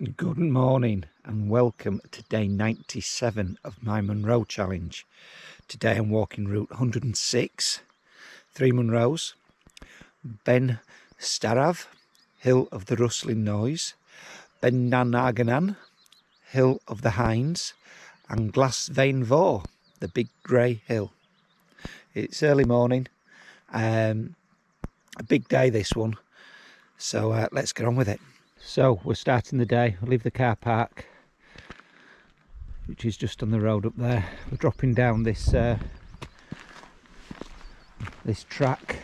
Good morning and welcome to day 97 of my Munro challenge. Today I'm walking route 106, 3 Munros, Ben Starav, Hill of the Rustling Noise, Ben Nanagan, Hill of the Hinds, and Glas Bheinn Mhor, the big grey hill. It's early morning, a big day this one, so let's get on with it. So we're starting the day. We'll leave the car park, which is just on the road up there. We're dropping down this this track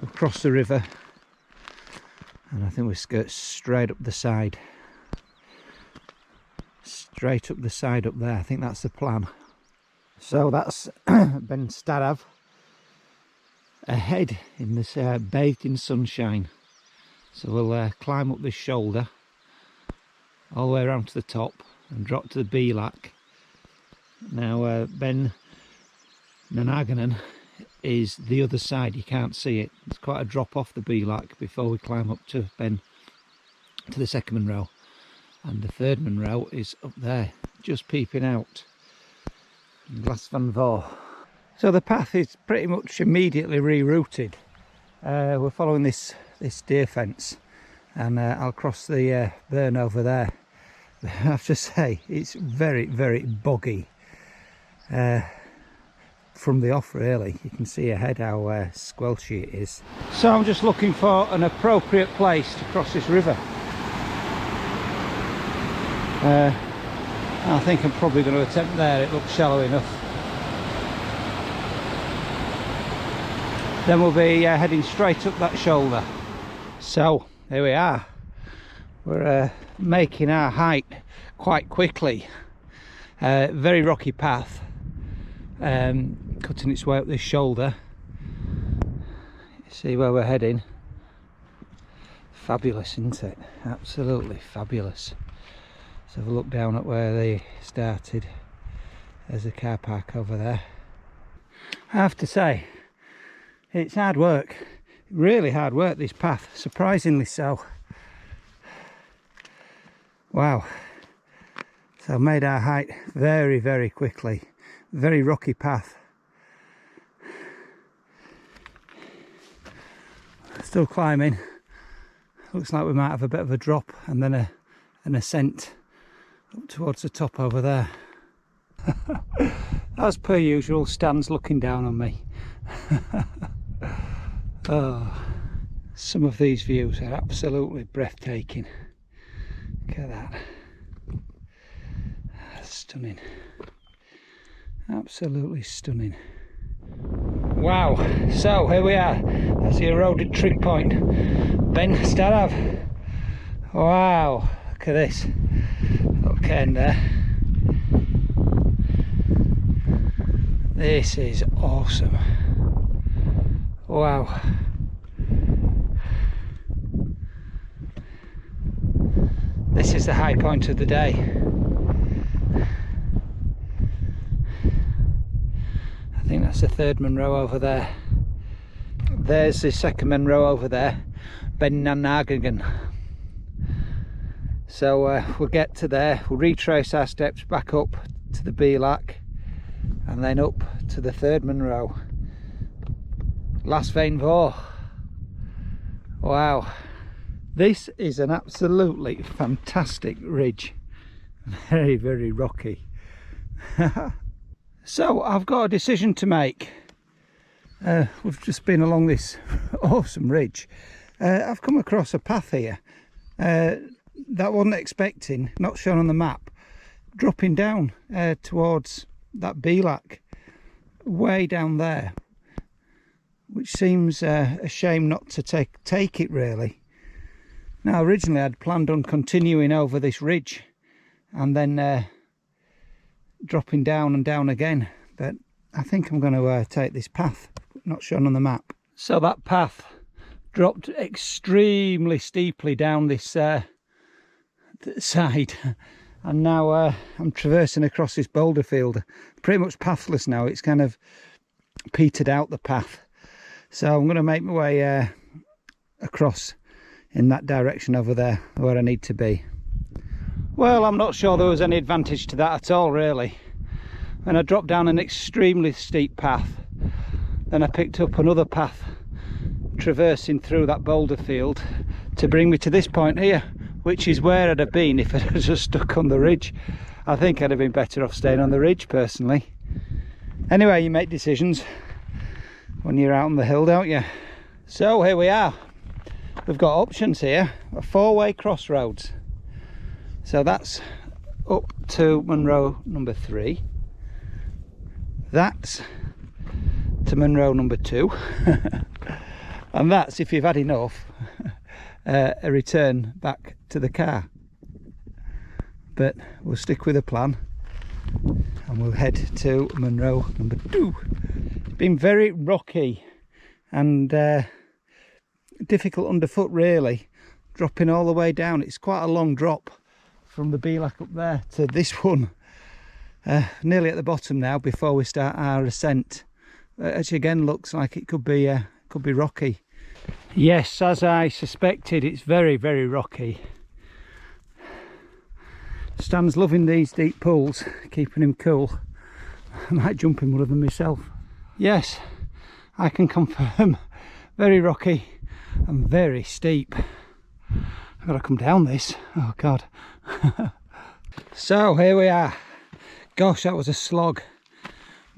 across the river, and I think we skirt straight up the side. Straight up the side up there. I think that's the plan. So that's Ben Starav ahead in this bathed in sunshine. So we'll climb up this shoulder all the way around to the top and drop to the Bilac. Now Ben Nanagan is the other side, you can't see it. It's quite a drop off the Bilac before we climb up to the second Munro. And the third Munro is up there, just peeping out. Glas Bheinn Mhor. So the path is pretty much immediately rerouted. We're following this deer fence, and I'll cross the burn over there. I have to say it's very boggy from the off, really. You can see ahead how squelchy it is. So I'm just looking for an appropriate place to cross this river. I think I'm probably going to attempt there. It looks shallow enough. Then we'll be heading straight up that shoulder. So here we are. We're making our height quite quickly. Very rocky path, cutting its way up this shoulder. See where we're heading. Fabulous, isn't it? Absolutely fabulous. Let's have a look down at where they started. There's a car park over there. I have to say, it's hard work. Really hard work, this path, surprisingly so. Wow. So I made our height very quickly. Very rocky path. Still climbing. Looks like we might have a bit of a drop and then an ascent up towards the top over there. As per usual, Stan's looking down on me. Oh, some of these views are absolutely breathtaking. Look at that. Stunning. Absolutely stunning. Wow, so here we are. That's the eroded trig point. Ben Starav. Wow, look at this. Okay, in there. This is awesome. Wow. This is the high point of the day. I think that's the third Munro over there. There's the second Munro over there, Ben Nanagan. So we'll get to there, we'll retrace our steps back up to the Bilac and then up to the third Munro. Glas Bheinn Mhor. Wow, this is an absolutely fantastic ridge. Very rocky. So I've got a decision to make. We've just been along this awesome ridge. I've come across a path here that I wasn't expecting, not shown on the map, dropping down towards that Bilac, way down there. Which seems a shame not to take it, really. Now originally I'd planned on continuing over this ridge and then dropping down and down again, but I think I'm going to take this path not shown on the map. So that path dropped extremely steeply down this side, and now I'm traversing across this boulder field. Pretty much pathless now. It's kind of petered out, the path. So I'm going to make my way across in that direction over there where I need to be. Well, I'm not sure there was any advantage to that at all, really. When I dropped down an extremely steep path, then I picked up another path traversing through that boulder field to bring me to this point here, which is where I'd have been if I'd have just stuck on the ridge. I think I'd have been better off staying on the ridge personally. Anyway, you make decisions when you're out on the hill, don't you? So here we are. We've got options here, a four-way crossroads. So that's up to Munro number 3. That's to Munro number 2. And that's, if you've had enough, a return back to the car. But we'll stick with the plan and we'll head to Munro number 2. It's been very rocky and difficult underfoot, really, dropping all the way down. It's quite a long drop from the Bheinn up there to this one. Nearly at the bottom now before we start our ascent. Actually, again, looks like it could be rocky. Yes, as I suspected, it's very, very rocky. Stan's loving these deep pools, keeping him cool. I might jump in one of them myself. Yes, I can confirm, very rocky and very steep. I've got to come down this. Oh God. So here we are. Gosh, that was a slog.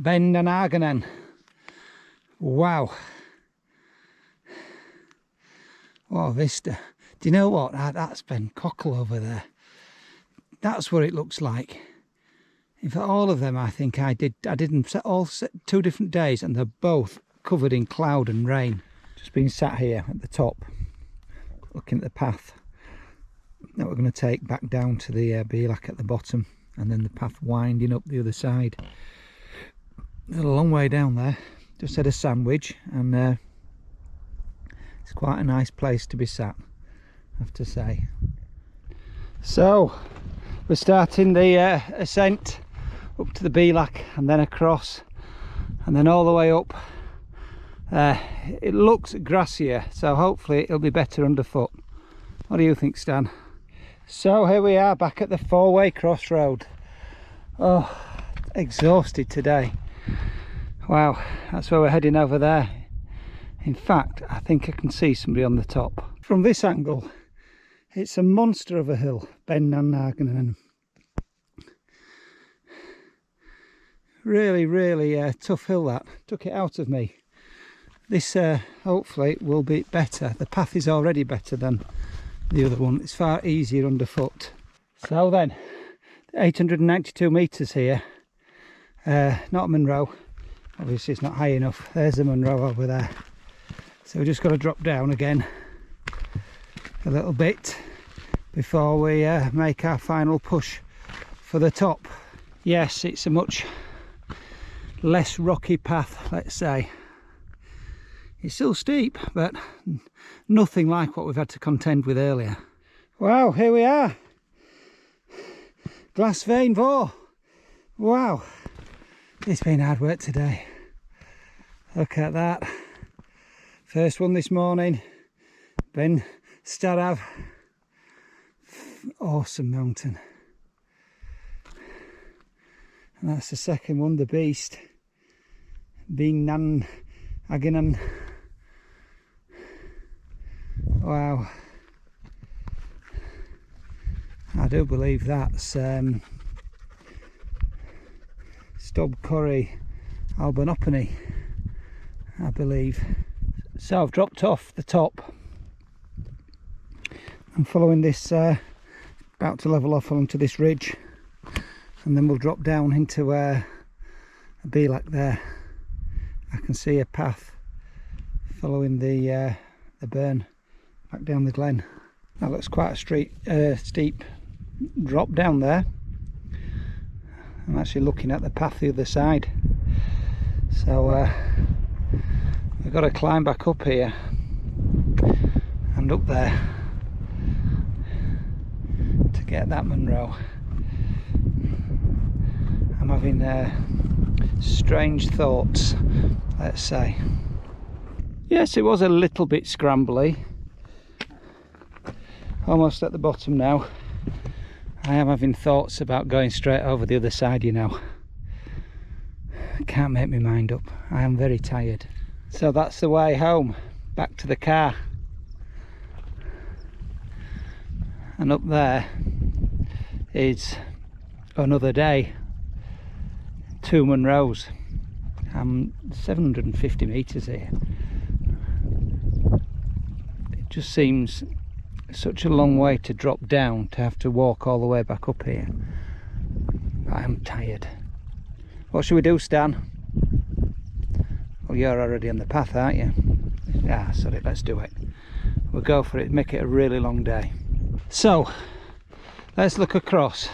Bheinn Mhor. Wow. Oh, vista. Do you know what? That's Ben Cockle over there. That's what it looks like. In fact, all of them, I think I did them all 2 different days, and they're both covered in cloud and rain. Just been sat here at the top, looking at the path that we're going to take back down to the Bheinn at the bottom, and then the path winding up the other side. There's a long way down there. Just had a sandwich, and it's quite a nice place to be sat, I have to say. So we're starting the ascent up to the Bheinn and then across and then all the way up. It looks grassier, so hopefully it'll be better underfoot. What do you think, Stan? So here we are back at the four-way crossroad. Oh, exhausted today. Wow, that's where we're heading over there. In fact, I think I can see somebody on the top. From this angle, it's a monster of a hill, Bheinn Mhor. Really, really tough hill that. Took it out of me. This hopefully will be better. The path is already better than the other one. It's far easier underfoot. So then, 892 metres here. Not Munro. Obviously it's not high enough. There's the Munro over there. So we've just got to drop down again a little bit before we make our final push for the top. Yes, it's a much less rocky path, let's say. It's still steep, but nothing like what we've had to contend with earlier. Wow, here we are. Glas Bheinn Mhor. Wow, it's been hard work today. Look at that. First one this morning, then Starav. Awesome mountain. And that's the second one, the beast. Bheinn Mhor. Wow. I do believe that's Stub Curry Albanopany, I believe. So I've dropped off the top. I'm following this, about to level off onto this ridge, and then we'll drop down into a Bheinn there. I can see a path following the burn back down the glen. That looks quite a steep drop down there. I'm actually looking at the path the other side, so we've got to climb back up here and up there to get that Munro. I'm having strange thoughts, let's say. Yes, it was a little bit scrambly. Almost at the bottom now. I am having thoughts about going straight over the other side, you know. I can't make my mind up. I am very tired. So that's the way home, back to the car. And up there is another day, 2 Munros. I'm 750 metres here. It just seems such a long way to drop down to have to walk all the way back up here. I am tired. What should we do, Stan? Well, you're already on the path, aren't you? Ah, sorry, let's do it. We'll go for it, make it a really long day. So, let's look across.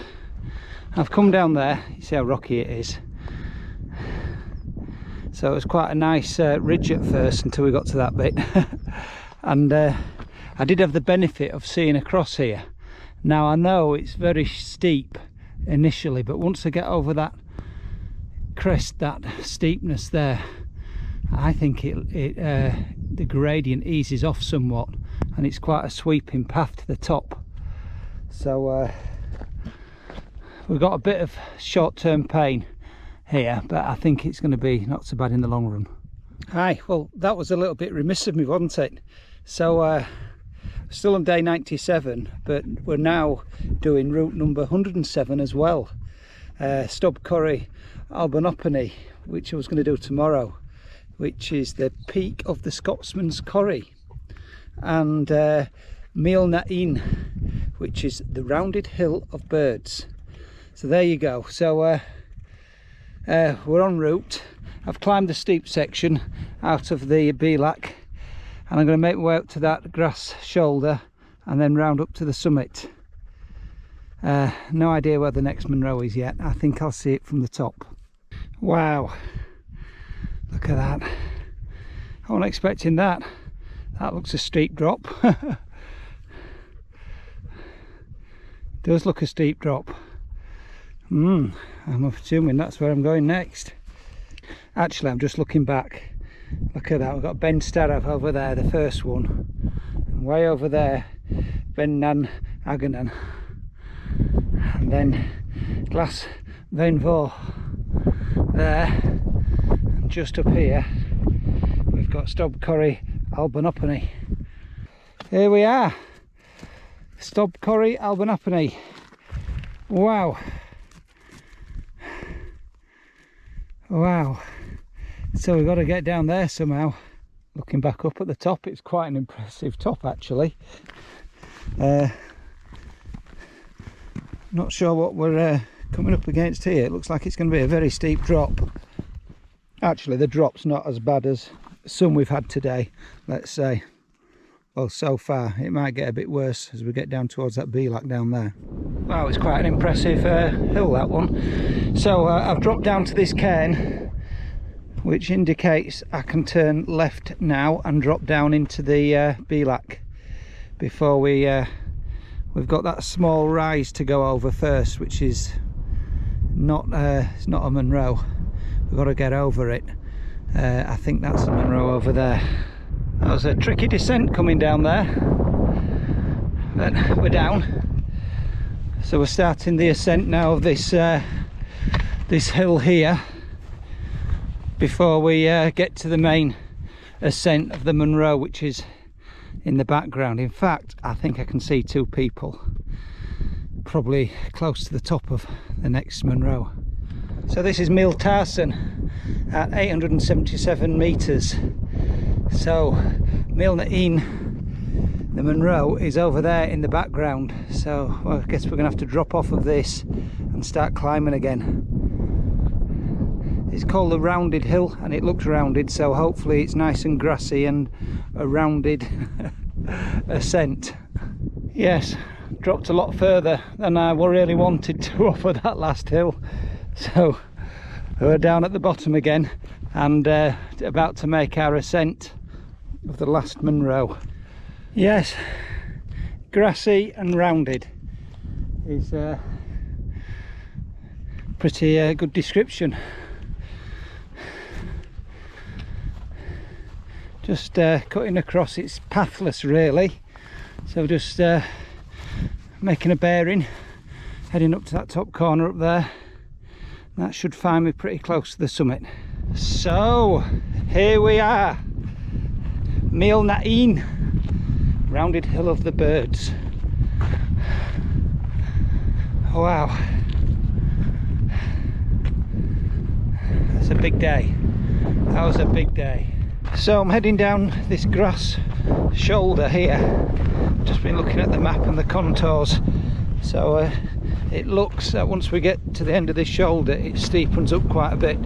I've come down there, you see how rocky it is. So it was quite a nice ridge at first until we got to that bit. And I did have the benefit of seeing across here. Now I know it's very steep initially, but once I get over that crest, that steepness there, I think the gradient eases off somewhat, and it's quite a sweeping path to the top. So we've got a bit of short-term pain here, but I think it's going to be not so bad in the long run. Hi, well that was a little bit remiss of me, wasn't it? So still on day 97, but we're now doing route number 107 as well. Stub Corrie Albanoppany, which I was going to do tomorrow, which is the peak of the Scotsman's Corrie, and Mhor Na'in, which is the rounded hill of birds. So there you go. So we're en route. I've climbed the steep section out of the Bealach, and I'm going to make my way up to that grass shoulder and then round up to the summit. No idea where the next Munro is yet. I think I'll see it from the top. Wow, look at that. I wasn't expecting that. That looks a steep drop. Does look a steep drop. I'm assuming that's where I'm going next. Actually, I'm just looking back. Look at that, we've got Ben Starav over there, the first one. And way over there, Bheinn Mhor. And then Glas Bheinn Mhor there. And just up here, we've got Stub Corrie Albanoppany. Here we are, Stub Corrie Albanoppany. Wow. Wow. So we've got to get down there somehow. Looking back up at the top, it's quite an impressive top actually. Not sure what we're coming up against here. It looks like it's going to be a very steep drop. Actually, the drop's not as bad as some we've had today, let's say. Well, so far. It might get a bit worse as we get down towards that Bealach down there. Wow, it's quite an impressive hill, that one. So I've dropped down to this cairn, which indicates I can turn left now and drop down into the Bealach before we've got that small rise to go over first, which is not it's not a Munro. We've got to get over it. I think that's a Munro over there. That was a tricky descent coming down there, but we're down. So we're starting the ascent now of this this hill here before we get to the main ascent of the Munro, which is in the background. In fact, I think I can see 2 people probably close to the top of the next Munro. So this is Mhor Tarson at 877 metres. So Mhor Na'in, the Munro, is over there in the background. So well, I guess we're going to have to drop off of this and start climbing again. It's called the rounded hill, and it looks rounded, so hopefully it's nice and grassy and a rounded ascent. Yes, dropped a lot further than I really wanted to off of that last hill. So we're down at the bottom again and about to make our ascent of the last Munro. Yes, grassy and rounded is a pretty good description. Just cutting across, it's pathless really, so just making a bearing Heading up to that top corner up there. That should find me pretty close to the summit. So here we are, Mil Na'in, rounded hill of the birds. Wow, that's a big day. That was a big day. So I'm heading down this grass shoulder here. Just been looking at the map and the contours. So it looks that once we get to the end of this shoulder, it steepens up quite a bit.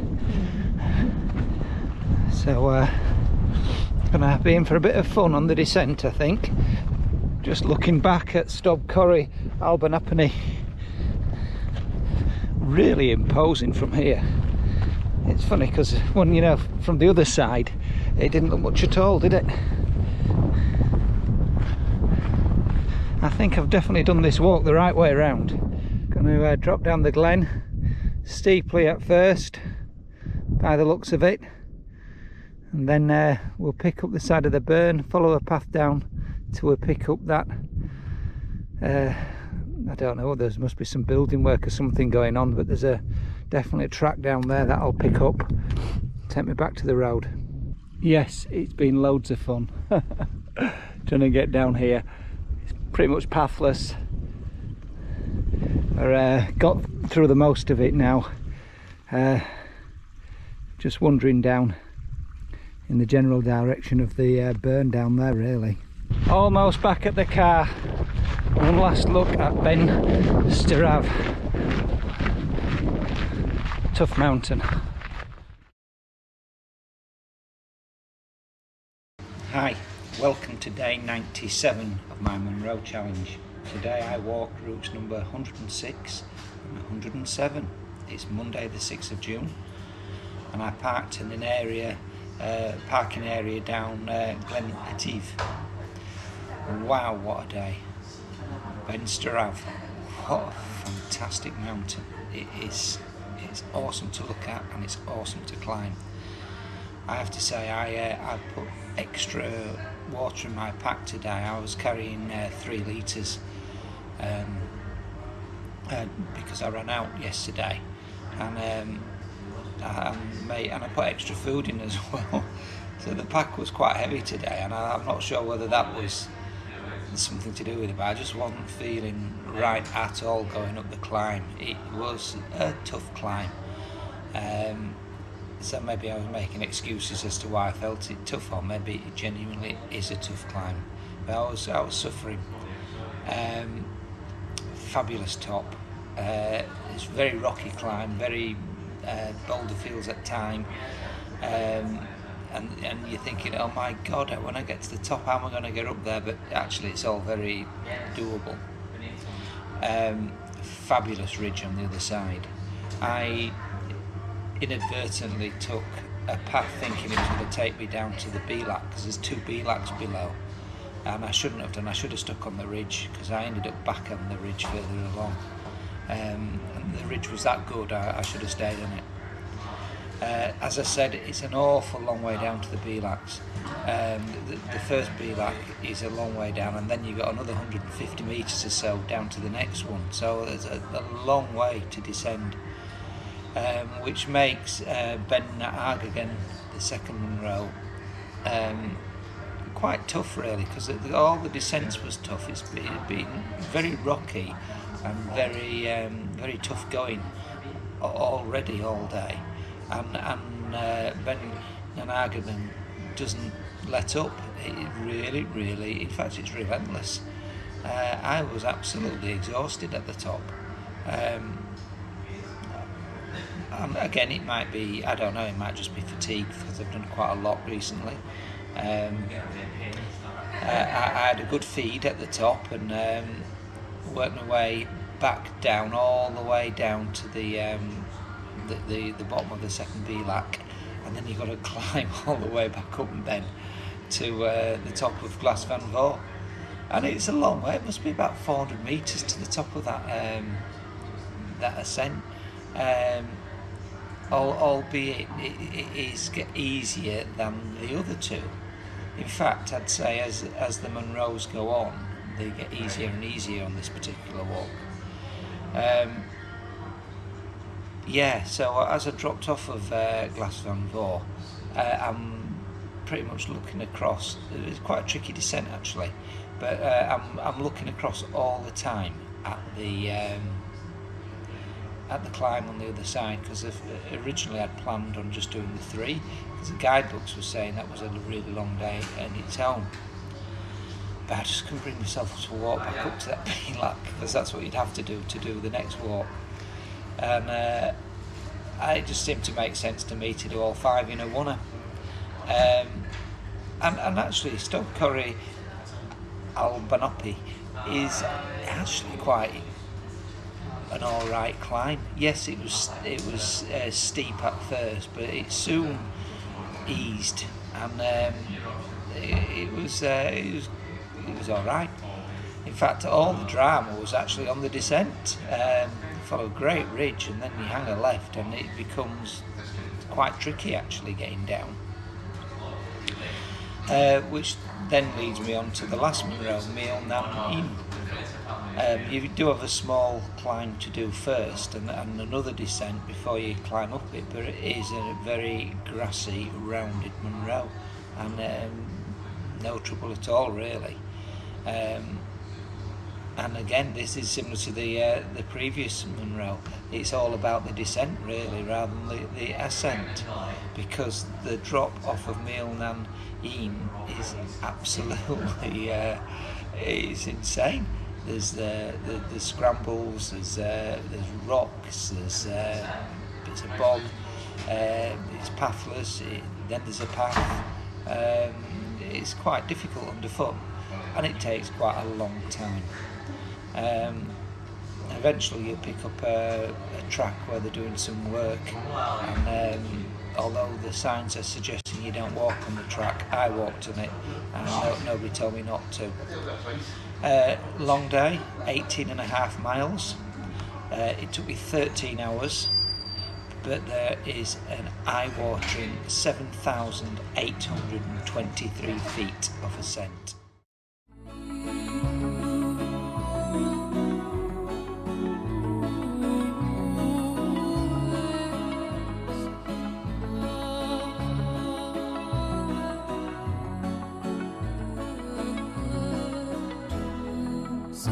So gonna be in for a bit of fun on the descent, I think. Just looking back at Starav Corrie Albanapani. Really imposing from here. It's funny because when you know from the other side, it didn't look much at all, did it? I think I've definitely done this walk the right way around. Going to drop down the glen steeply at first, by the looks of it, and then we'll pick up the side of the burn, follow a path down till we pick up that. I don't know. There must be some building work or something going on, but there's definitely a track down there that I'll pick up, take me back to the road. Yes, it's been loads of fun trying to get down here. Pretty much pathless. I got through the most of it now. Just wandering down in the general direction of the burn down there, really. Almost back at the car. One last look at Bheinn Starav. Tough mountain. Hi. Welcome to day 97 of my Munro challenge. Today I walked routes number 106 and 107. It's Monday the 6th of June, and I parked in an area, parking area down Glen Etiv. Wow, what a day. Bheinn Starav, what a fantastic mountain. It's awesome to look at and it's awesome to climb. I have to say I put extra water in my pack today. I was carrying 3 litres because I ran out yesterday, and I put extra food in as well. So the pack was quite heavy today, and I'm not sure whether that was something to do with it, but I just wasn't feeling right at all going up the climb. It was a tough climb. So maybe I was making excuses as to why I felt it tough, or maybe it genuinely is a tough climb. But I was suffering. Fabulous top. It's a very rocky climb, very boulder fields at time, and you're thinking, oh my God, when I get to the top, how am I going to get up there? But actually, it's all very doable. Fabulous ridge on the other side. I inadvertently took a path thinking it was going to take me down to the Belak, because there's 2 Belaks below, and I shouldn't have done. I should have stuck on the ridge, because I ended up back on the ridge further along, and the ridge was that good. I should have stayed on it. As I said, it's an awful long way down to the Belaks. The first Belak is a long way down, and then you've got another 150 metres or so down to the next one, so there's a long way to descend. Which makes Bheinn Mhor again, the second Munro, quite tough really, because all the descents was tough. It's been very rocky and very tough going already all day, and Bheinn Mhor doesn't let up. It really, in fact, it's relentless. I was absolutely exhausted at the top. Again, it might be, I don't know, it might just be fatigue, because I've done quite a lot recently. I had a good feed at the top, and worked my way back down, all the way down to the bottom of the second Belak, and then you've got to climb all the way back up and then to the top of Glas Bheinn Mhor. And it's a long way. It must be about 400 metres to the top of that ascent. Albeit it is easier than the other 2. In fact, I'd say as the Munros go on, they get easier and easier on this particular walk. Yeah, so as I dropped off of Glas Bheinn Mhor, I'm pretty much looking across. It's quite a tricky descent actually, but I'm looking across all the time at the climb on the other side, because originally I'd planned on just doing the 3, because the guidebooks were saying that was a really long day in its own. But I just couldn't bring myself to walk back up to that Bheinn, because that's what you'd have to do the next walk. And it just seemed to make sense to me to do all 5 in a oneer. And actually, Stoke Corrie Al Banopi is actually quite an alright climb. Yes, it was steep at first, but it soon eased, and it was alright. In fact, all the drama was actually on the descent. Follow a great ridge, and then you hang a left, and it becomes quite tricky actually getting down. Which then leads me on to the last Munro, Mhor Nan. You do have a small climb to do first, and another descent before you climb up it, but it is a very grassy, rounded Munro, and no trouble at all really. And again, this is similar to the previous Munro. It's all about the descent really, rather than the ascent, because the drop off of Mhor Nan is absolutely it's insane. There's the scrambles, there's rocks, there's bits of bog, it's pathless, then there's a path. It's quite difficult underfoot, and it takes quite a long time. Eventually you'll pick up a track where they're doing some work, and although the signs are suggesting you don't walk on the track, I walked on it, and nobody told me not to. Long day, 18.5 miles. It took me 13 hours, but there is an eye-watering 7,823 feet of ascent. So